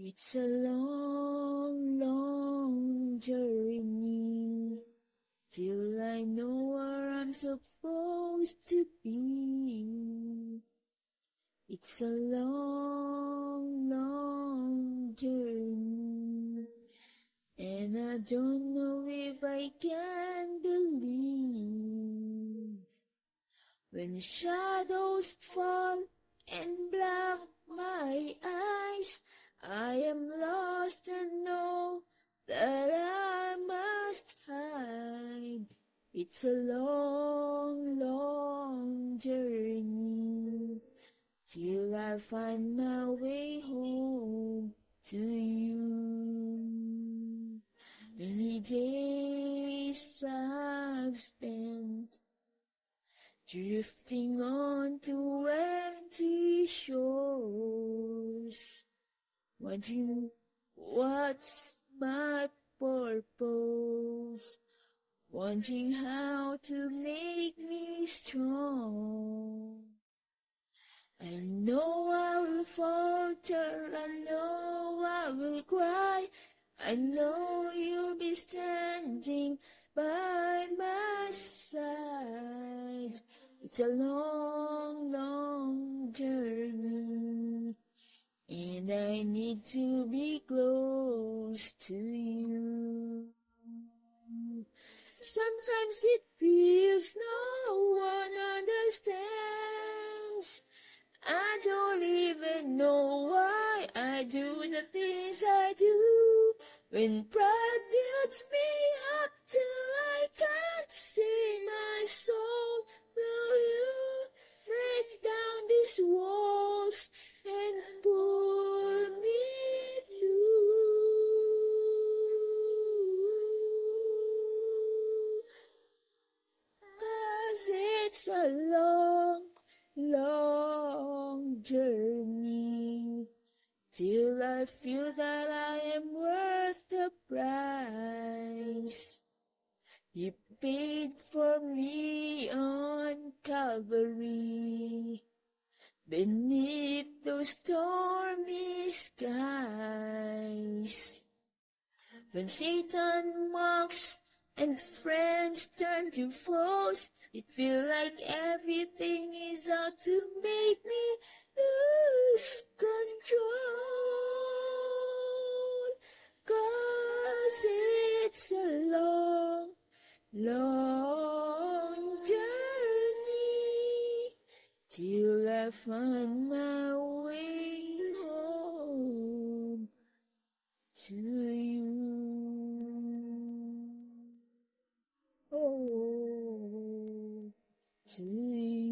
It's a long, long journey till I know where I'm supposed to be. It's a long, long journey, and I don't know if I can believe when shadows fall and block my eyes. I am lost and know that I must hide. It's a long, long journey till I find my way home to you. Many days I've spent drifting on to empty shores, wondering what's my purpose, wondering how to make me strong. I know I will falter, I know I will cry, I know you'll be standing by my side. It's a long, long journey, and I need to be close to you. Sometimes it feels no one understands. I don't even know why I do the things I do. When pride builds me up till I can't see my soul, will you break down these walls and pull me through? 'Cause it's a long, long journey till I feel that I am worth the price you paid for me on Calvary. Beneath those stormy skies, when Satan mocks and friends turn to foes, it feels like everything is out to make me lose control. 'Cause it's a long, long journey till I find my way home to you. Oh, to you.